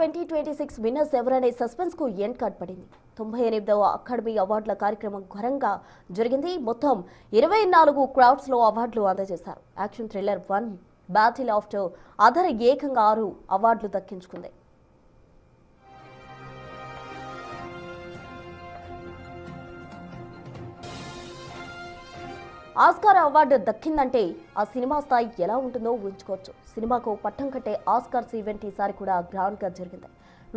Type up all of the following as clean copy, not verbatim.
2026 winners ఎవరనే suspense కు end card పడింది. 98వ academy అవార్డుల కార్యక్రమం ఘనంగా జరిగింది. మొత్తం 24 క్రౌడ్స్ లో అవార్డులు అందజేశారు. Action thriller 1 battle after other ఏకంగా 6 అవార్డులు దక్కించుకుంది. ఆస్కార్ అవార్డు దక్కిందంటే ఆ సినిమా స్థాయి ఎలా ఉంటుందో ఊహించుకోవచ్చు. సినిమాకు పట్టం కట్టే ఆస్కార్స్ ఈవెంట్ ఈసారి కూడా గ్రాండ్ గా జరిగింది.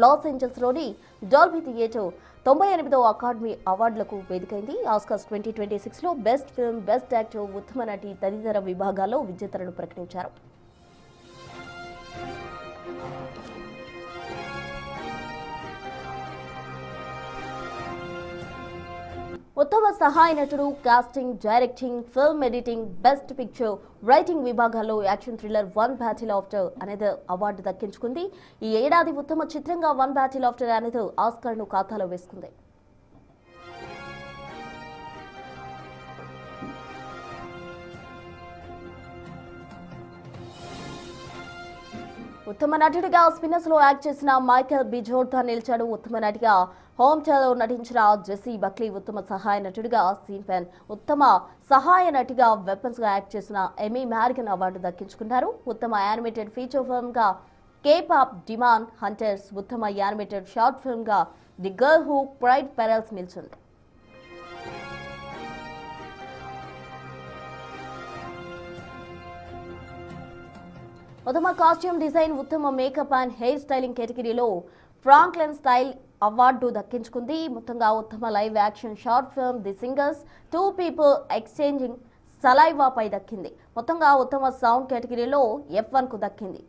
లాస్ ఏంజల్స్ లోని డాల్బీ థియేటర్ 98వ అకాడమీ అవార్డులకు వేదికైంది. ఆస్కార్స్ 2026 లో బెస్ట్ ఫిల్మ్, బెస్ట్ యాక్టర్, ఉత్తమ నటి తదితర విభాగాల్లో విజేతలను ప్రకటించారు. ఉత్తమ సహాయ నటుడు, casting, directing, film editing, best picture, writing విభాగాల్లో యాక్షన్ థ్రిల్లర్ 1 బ్యాటిల్ ఆఫ్టర్ అనేది అవార్డు దక్కించుకుంది. ఈ ఏడాది ఉత్తమ చిత్రంగా 1 బ్యాటిల్ ఆఫ్టర్ అనేది ఆస్కార్ను ఖాతాలో వేసుకుంది. ఉత్తమ నటుడిగా స్పిన్నర్స్ లో యాక్ట్ చేసిన మైకేల్ బి జోర్డాన్ నిలిచాడు. ఉత్తమ నటిగా హోమ్ టెల్ లో నటించిన జెస్సీ బక్లీ, ఉత్తమ సహాయ నటుడిగా సీన్ పెన్, ఉత్తమ సహాయ నటిగా వెపన్స్ గా యాక్ట్ చేసిన ఎమీ మ్యారిగన్ అవార్డు దక్కించుకున్నారు. ఉత్తమ యానిమేటెడ్ ఫీచర్ ఫిల్మ్ గా కేపాప్ డిమాండ్ హంటర్స్, ఉత్తమ యానిమేటెడ్ షార్ట్ ఫిల్మ్ గా the girl who cried pearls నిలిచింది. ఉత్తమ కాస్ట్యూమ్ డిజైన్, ఉత్తమ మేకప్ అండ్ హెయిర్ స్టైలింగ్ కేటగిరీలో ఫ్రాంక్లిన్ స్టైల్ అవార్డు దక్కించుకుంది. మొత్తంగా ఉత్తమ live action short film the singers 2 people exchanging సలైవాపై దక్కింది. మొత్తంగా ఉత్తమ సౌండ్ కేటగిరీలో F1 కు దక్కింది.